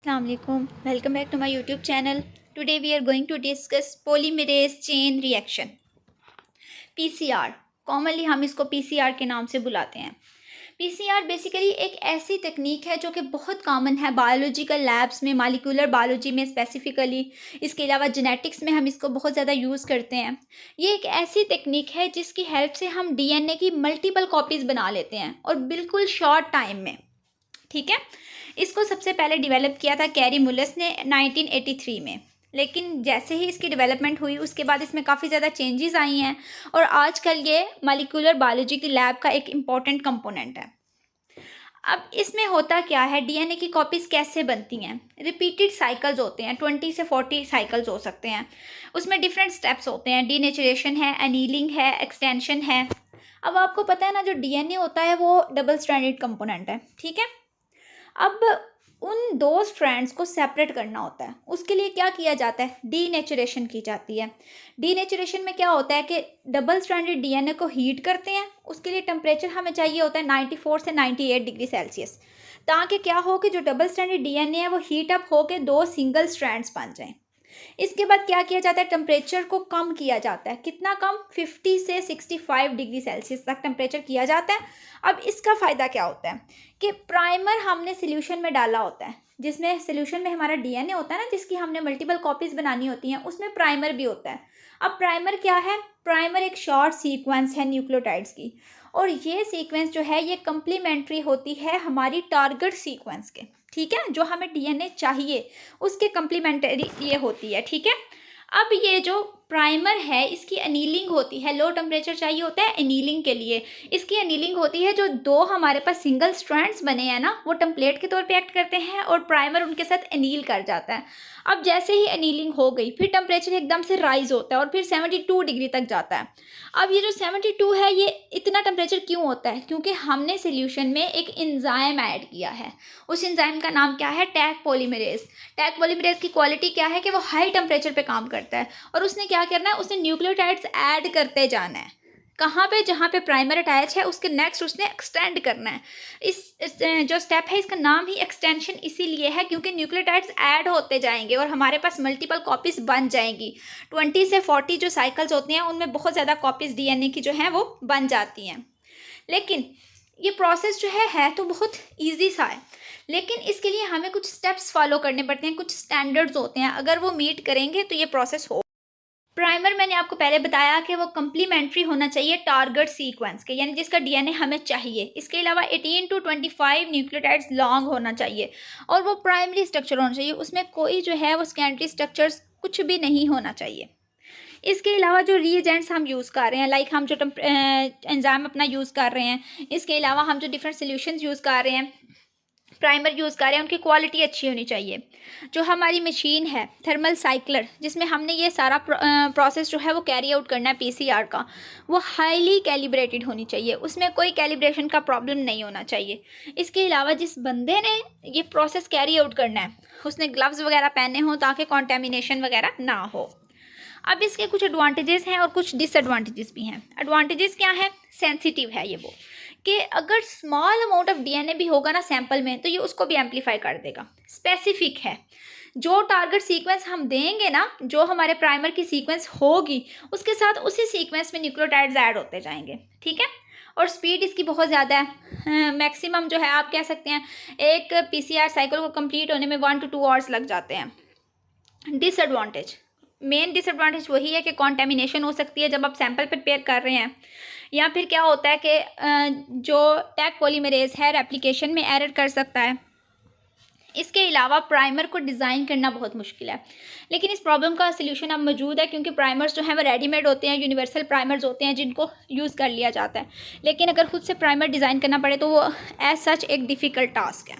Assalamualaikum. Welcome back to my YouTube channel. Today we are going to discuss polymerase chain reaction PCR. Commonly हम इसको PCR के नाम से बुलाते हैं. PCR बेसिकली एक ऐसी तकनीक है जो कि बहुत कॉमन है बायोलॉजिकल लैब्स में, मॉलिक्यूलर बायोलॉजी में स्पेसिफिकली. इसके अलावा जेनेटिक्स में हम इसको बहुत ज़्यादा यूज़ करते हैं. ये एक ऐसी तकनीक है जिसकी हेल्प से हम DNA की मल्टीपल कॉपीज़ बना लेते हैं और बिल्कुल शॉर्ट टाइम में. ठीक है. इसको सबसे पहले डेवलप किया था कैरी मुलस ने 1983 में. लेकिन जैसे ही इसकी डेवलपमेंट हुई उसके बाद इसमें काफ़ी ज़्यादा चेंजेस आई हैं और आजकल ये मॉलिक्यूलर बायोलॉजी की लैब का एक इम्पॉर्टेंट कंपोनेंट है. अब इसमें होता क्या है, डीएनए की कॉपीज़ कैसे बनती हैं. रिपीटेड साइकिल्स होते हैं, 20 से 40 साइकिल्स हो सकते हैं. उसमें डिफरेंट स्टेप्स होते हैं. डीनेचुरेशन है, एनीलिंग है, एक्सटेंशन है. अब आपको पता है ना, जो डीएनए होता है वो डबल स्ट्रैंडेड कंपोनेंट है. ठीक है. अब उन दो स्ट्रैंड्स को सेपरेट करना होता है. उसके लिए क्या किया जाता है, डीनेचुरेशन की जाती है. डीनेचुरेशन में क्या होता है कि डबल स्ट्रैंडेड डीएनए को हीट करते हैं. उसके लिए टेम्परेचर हमें चाहिए होता है 94 से 98 डिग्री सेल्सियस, ताकि क्या हो कि जो डबल स्ट्रैंडेड डीएनए है वो हीट अप होकर दो सिंगल स्ट्रैंड्स बन जाएं. इसके बाद क्या किया जाता है, टेम्परेचर को कम किया जाता है. कितना कम, 50 से 65 डिग्री सेल्सियस तक टेम्परेचर किया जाता है. अब इसका फ़ायदा क्या होता है कि प्राइमर हमने सोल्यूशन में डाला होता है, जिसमें सोल्यूशन में हमारा डीएनए होता है ना, जिसकी हमने मल्टीपल कॉपीज़ बनानी होती हैं, उसमें प्राइमर भी होता है. अब प्राइमर क्या है, प्राइमर एक शॉर्ट सीक्वेंस है न्यूक्लियोटाइड्स की, और ये सीक्वेंस जो है ये कम्प्लीमेंट्री होती है हमारी टारगेट सीक्वेंस के. ठीक है. जो हमें डीएनए चाहिए उसके कम्प्लीमेंट्री ये होती है. ठीक है. अब ये जो प्राइमर है इसकी एनीलिंग होती है. लो टेम्परेचर चाहिए होता है एनीलिंग के लिए. इसकी एनीलिंग होती है, जो दो हमारे पास सिंगल स्ट्रैंड्स बने हैं ना, वो टेम्पलेट के तौर पे एक्ट करते हैं और प्राइमर उनके साथ एनील कर जाता है. अब जैसे ही एनीलिंग हो गई फिर टेम्परेचर एकदम से राइज होता है और फिर 72 डिग्री तक जाता है. अब ये जो 72 है, ये इतना टेम्परेचर क्यों होता है, क्योंकि हमने सोल्यूशन में एक एंजाइम ऐड किया है. उस एंजाइम का नाम क्या है, टैक पॉलीमरेज. टैक पॉलीमरेज की क्वालिटी क्या है कि वो हाई टेम्परेचर पे काम करता है और उसने क्या करना है, उसने न्यूक्लियोटाइड्स ऐड करते जाना है. कहाँ पे, जहाँ पे प्राइमर अटैच है उसके नेक्स्ट उसने एक्सटेंड करना है. इस जो स्टेप है इसका नाम ही एक्सटेंशन इसीलिए है क्योंकि न्यूक्लियोटाइड्स ऐड होते जाएंगे और हमारे पास मल्टीपल कॉपीज़ बन जाएंगी. 20 से 40 जो साइकिल्स होती हैं उनमें बहुत ज़्यादा कॉपीज़ डीएनए की जो हैं वो बन जाती हैं. लेकिन ये प्रोसेस जो है तो बहुत ईजी सा है, लेकिन इसके लिए हमें कुछ स्टेप्स फॉलो करने पड़ते हैं, कुछ स्टैंडर्ड्स होते हैं. अगर वो मीट करेंगे तो ये प्रोसेस हो. प्राइमर मैंने आपको पहले बताया कि वो कम्प्लीमेंट्री होना चाहिए टारगेट सीक्वेंस के, यानी जिसका डीएनए हमें चाहिए. इसके अलावा 18 to 25 न्यूक्लियोटाइड्स लॉन्ग होना चाहिए और वो प्राइमरी स्ट्रक्चर होना चाहिए. उसमें कोई जो है वो सेकेंडरी स्ट्रक्चर्स कुछ भी नहीं होना चाहिए. इसके अलावा जो रीएजेंट्स हम यूज़ कर रहे हैं, लाइक हम जो एंजाइम अपना यूज़ कर रहे हैं, इसके अलावा हम जो डिफरेंट सोल्यूशंस यूज़ कर रहे हैं, प्राइमर यूज़ कर रहे हैं, उनकी क्वालिटी अच्छी होनी चाहिए. जो हमारी मशीन है थर्मल साइक्लर, जिसमें हमने ये सारा प्रोसेस जो है वो कैरी आउट करना है पीसीआर का, वो हाईली कैलिब्रेटेड होनी चाहिए. उसमें कोई कैलिब्रेशन का प्रॉब्लम नहीं होना चाहिए. इसके अलावा जिस बंदे ने ये प्रोसेस कैरी आउट करना है उसने ग्लव्स वगैरह पहने हों ताकि कॉन्टेमिनेशन वगैरह ना हो. अब इसके कुछ एडवांटेजेस हैं और कुछ डिसएडवांटेजेस भी हैं. एडवांटेजेस क्या हैं, सेंसिटिव है ये वो कि अगर स्मॉल अमाउंट ऑफ डीएनए भी होगा ना सैंपल में तो ये उसको भी एम्पलीफाई कर देगा. स्पेसिफिक है, जो टारगेट सीक्वेंस हम देंगे ना, जो हमारे प्राइमर की सीक्वेंस होगी उसके साथ उसी सीक्वेंस में न्यूक्लियोटाइड्स ऐड होते जाएंगे. ठीक है. और स्पीड इसकी बहुत ज़्यादा है. मैक्सिमम जो है आप कह सकते हैं एक पीसीआर साइकिल को कंप्लीट होने में 1 to 2 आवर्स लग जाते हैं. डिसएडवांटेज, मेन डिसएडवांटेज वही है कि कॉन्टेमिनेशन हो सकती है जब आप सैंपल प्रिपेयर कर रहे हैं, या फिर क्या होता है कि जो टैक पॉलीमरेज है रेप्लिकेशन में एरर कर सकता है. इसके अलावा प्राइमर को डिज़ाइन करना बहुत मुश्किल है, लेकिन इस प्रॉब्लम का सलूशन अब मौजूद है क्योंकि प्राइमर्स जो हैं वो रेडीमेड होते हैं, यूनिवर्सल प्राइमर्स होते हैं जिनको यूज़ कर लिया जाता है. लेकिन अगर खुद से प्राइमर डिज़ाइन करना पड़े तो वो एज सच एक डिफ़िकल्ट टास्क है.